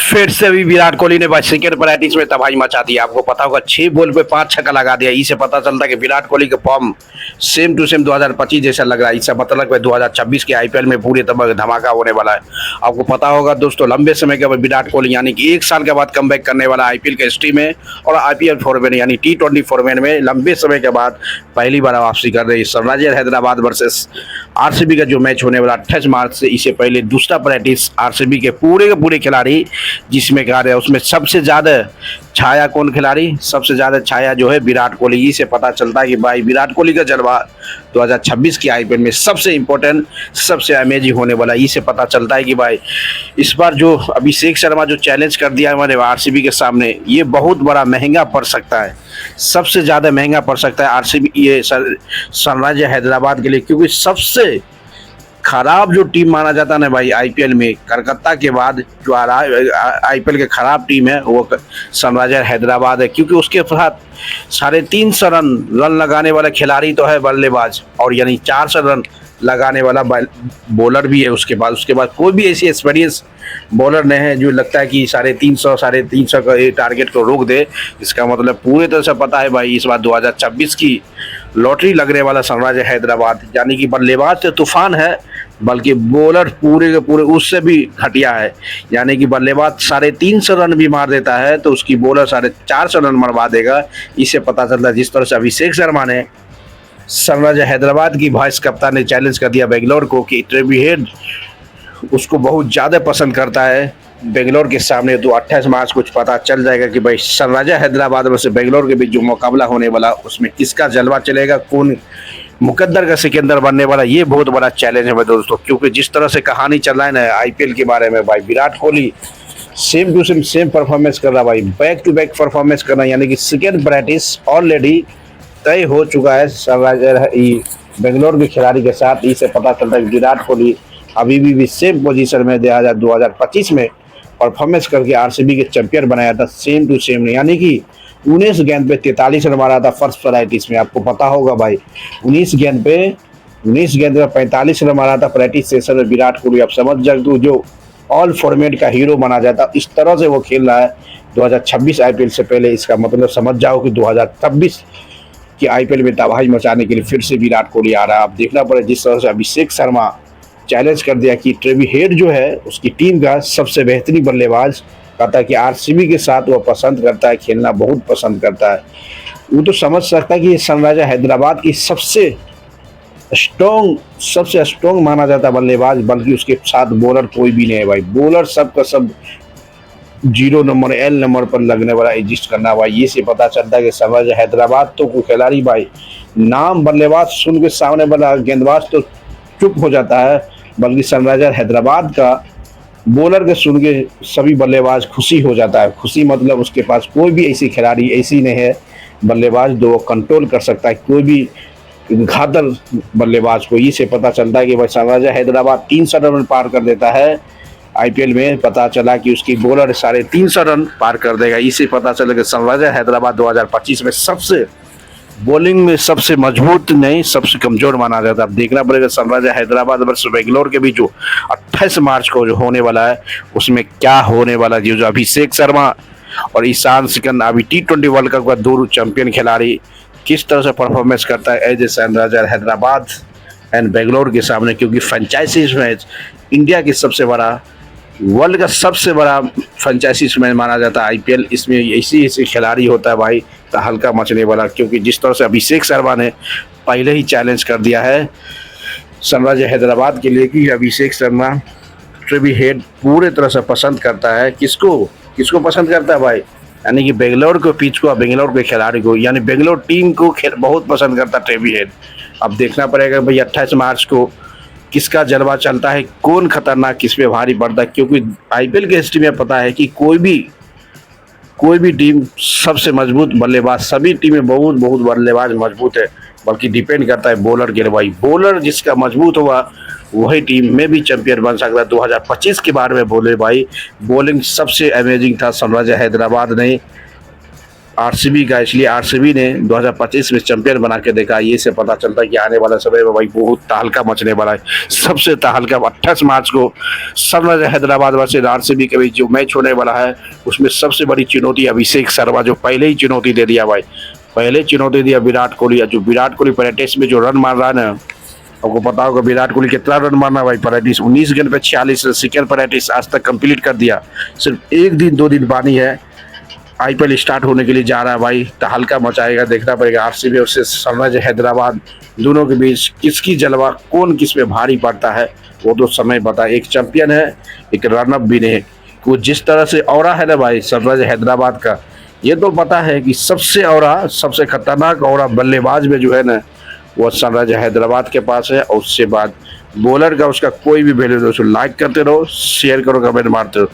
फिर से भी विराट कोहली ने भाई सेकेंड प्रैक्टिस में तबाही मचा दी। आपको पता होगा 6 बॉल पे 5 छक्का लगा दिया। इससे पता चलता है कि विराट कोहली का फॉर्म सेम टू सेम 2025 जैसा लग रहा है। इससे मतलब है 2026 के आईपीएल में पूरे तरह धमाका होने वाला है। आपको पता होगा दोस्तों, लंबे समय के बाद विराट कोहली यानी कि 1 साल के बाद कमबैक करने वाला आईपीएल के हिस्ट्री में और आईपीएल फॉर्मेट यानी T20 फॉर्मेट में लंबे समय के बाद पहली बार वापसी कर रही है। सनराइजर हैदराबाद वर्सेस आरसीबी का जो मैच होने वाला 28 मार्च से, इससे पहले दूसरा प्रैक्टिस आरसीबी के पूरे खिलाड़ी जिसमें कहा रहे उसमें सबसे ज़्यादा छाया कौन खिलाड़ी, सबसे ज़्यादा छाया जो है विराट कोहली। से पता चलता है कि भाई विराट कोहली का जलवा 2026 की आईपीएल में सबसे इम्पोर्टेंट, सबसे अमेजिंग होने वाला है। इससे पता चलता है कि भाई इस बार जो अभिषेक शर्मा जो चैलेंज कर दिया है हमारे आरसीबी के सामने, ये बहुत बड़ा महंगा पड़ सकता है, सबसे ज़्यादा महंगा पड़ सकता है आरसीबी ये सनराइजर हैदराबाद के लिए। क्योंकि सबसे खराब जो टीम माना जाता है ना भाई आईपीएल में, कलकत्ता के बाद जो आईपीएल के खराब टीम है वो सनराइजर हैदराबाद है। क्योंकि उसके साथ 350 रन लगाने वाला खिलाड़ी तो है बल्लेबाज, और यानी 400 रन लगाने वाला बॉलर भी है। उसके बाद कोई भी ऐसी एक्सपीरियंस बॉलर नहीं है जो लगता है कि 350 का ये टारगेट को रोक दे। इसका मतलब पूरे तरह से पता है भाई इस बार 2026 की लॉटरी लगने वाला सनराइजर हैदराबाद, यानी कि बल्लेबाज तो तूफान है बल्कि बॉलर पूरे के पूरे उससे भी घटिया है। यानी कि बल्लेबाज 350 रन भी मार देता है तो उसकी बॉलर 450 रन मरवा देगा। इससे पता चलता है जिस तरह से अभिषेक शर्मा ने सनराइजर हैदराबाद की वाइस कप्तान ने चैलेंज कर दिया बेंगलोर को कि ट्रेवी हेड उसको बहुत ज़्यादा पसंद करता है बेंगलोर के सामने। तो 28 मार्च कुछ पता चल जाएगा कि भाई सनराइजर हैदराबाद में से बेंगलोर के बीच जो मुकाबला होने वाला उसमें किसका जलवा चलेगा, कौन मुकद्दर का सिकंदर बनने वाला, ये बहुत बड़ा चैलेंज है दोस्तों। क्योंकि जिस तरह से कहानी चल रहा है ना आईपीएल के बारे में, भाई Virat Kohli same to same performance कर रहा है भाई, बैक टू बैक परफॉर्मेंस करना, यानी कि सेकेंड प्रैक्टिस ऑलरेडी तय हो चुका है सनराइजर बेंगलोर के खिलाड़ी के साथ। इससे पता चलता है कि विराट कोहली अभी भी सेम पोजीशन में 2025 में परफॉर्मेंस करके आरसीबी के चैंपियन बनाया था सेम टू सेम, यानी कि 19 गेंद पे 43 रन मारा था फर्स्ट प्रैक्टिस में। आपको पता होगा भाई 19 गेंद पे 45 रन मारा था प्रैक्टिस सेशन में विराट कोहली। आप समझ जाए जो ऑल फॉर्मेट का हीरो माना जाता, इस तरह से वो खेल रहा है 2026 आईपीएल से पहले। इसका मतलब समझ जाओ कि 2026 कि आईपीएल में तबाही मचाने के लिए फिर से विराट कोहली आ रहा है। आप देखना पड़े जिस तरह से अभिषेक शर्मा चैलेंज कर दिया कि ट्रेवी हेड जो है उसकी टीम का सबसे बेहतरीन बल्लेबाज, कहता है कि आरसीबी के साथ वो पसंद करता है खेलना, बहुत पसंद करता है। वो तो समझ सकता है कि ये सनराइजर हैदराबाद की सबसे स्ट्रॉन्ग माना जाता बल्लेबाज, बल्कि उसके साथ बॉलर कोई भी नहीं है भाई। बॉलर सब का सब 0 नंबर L नंबर पर लगने वाला एग्जिस्ट करना भाई। ये से पता चलता है कि सनराइजर हैदराबाद तो कोई खिलाड़ी भाई नाम बल्लेबाज सुन के सामने वाला गेंदबाज तो चुप हो जाता है, बल्कि सनराइजर हैदराबाद का बॉलर के सुन के सभी बल्लेबाज खुशी हो जाता है। खुशी मतलब उसके पास कोई भी ऐसी खिलाड़ी ऐसी नहीं है बल्लेबाज जो वो कंट्रोल कर सकता है कोई भी घातक बल्लेबाज को। ये से पता चलता है कि भाई सनराइजर हैदराबाद 300 रन पार कर देता है आईपीएल में। पता चला कि उसकी बॉलर 350 रन पार कर देगा। इससे पता चला कि सनराइजर हैदराबाद 2025 में सबसे बॉलिंग में सबसे मजबूत नहीं सबसे कमजोर माना जाता है। अब देखना पड़ेगा सनराइजर हैदराबाद वर्सेस बेंगलोर के बीच जो 28 मार्च को जो होने वाला है उसमें क्या होने वाला। जो अभिषेक शर्मा और ईशान किशन अभी T20 वर्ल्ड कप का 2 चैंपियन खिलाड़ी किस तरह से परफॉर्मेंस करता है as a Sunriser Hyderabad and Bangalore के सामने। क्योंकि फ्रेंचाइजीज मैच इंडिया की सबसे बड़ा, वर्ल्ड का सबसे बड़ा फ्रेंचाइजीज मैच माना जाता है आईपीएल। इसमें ऐसी खिलाड़ी होता है भाई तो हल्का मचने वाला। क्योंकि जिस तरह से अभिषेक शर्मा ने पहले ही चैलेंज कर दिया है सनराइजर हैदराबाद के लिए कि अभिषेक शर्मा ट्रेवी हेड पूरे तरह से पसंद करता है। किसको पसंद करता है भाई, यानी कि बेंगलोर को पिच को, बेंगलोर के खिलाड़ी को, यानी बेंगलोर टीम को बहुत पसंद करता है ट्रेवी हेड। अब देखना पड़ेगा भाई 28 मार्च को किसका जलवा चलता है, कौन खतरनाक किस पे भारी पड़ता है। क्योंकि आईपीएल के हिस्ट्री में पता है कि कोई भी टीम सबसे मजबूत बल्लेबाज, सभी टीमें बहुत बल्लेबाज मजबूत है, बल्कि डिपेंड करता है बॉलर के लिए भाई। बॉलर जिसका मजबूत हुआ वही टीम में भी चैंपियन बन सकता है। 2025 के बारे में बोले भाई, बॉलिंग सबसे अमेजिंग था सनराइजर हैदराबाद ने आरसीबी का, इसलिए आरसीबी ने 2025 में चैंपियन बना के देखा। ये से पता चलता है कि आने वाला समय में भाई बहुत तहलका मचने वाला है। सबसे तहलका 28 मार्च को सनराइजर हैदराबाद वर्सेज आरसीबी के बीच जो मैच होने वाला है, उसमें सबसे बड़ी चुनौती अभिषेक शर्मा, जो पहले ही चुनौती दे दिया भाई, पहले चुनौती दिया विराट कोहली। जो विराट कोहली पहले टेस्ट में जो रन मार रहा है ना, आपको पता होगा विराट कोहली कितना रन मारना भाई। प्रैक्टिस 19 गेंद पे 46 रन, सेकेंड प्रैक्टिस आज तक कंप्लीट कर दिया। सिर्फ एक दिन 2 दिन बानी है, आईपीएल स्टार्ट होने के लिए जा रहा है भाई, तहलका मचाएगा। देखना पड़ेगा आरसीबी और सनराइजर्स हैदराबाद दोनों के बीच किसकी जलवा, कौन किस पे भारी पड़ता है, वो तो समय बताए। एक चैंपियन है, एक रनअप भी नहीं। वो जिस तरह से ऑरा है ना भाई सनराइजर्स हैदराबाद का, ये तो पता है कि सबसे ऑरा, सबसे खतरनाक ऑरा बल्लेबाज में जो है ना, वो सनराइजर्स हैदराबाद के पास है। और उससे बाद बॉलर का उसका कोई भी वैल्यू नहीं। लाइक करते रहो, शेयर करो, कमेंट मारते रहो।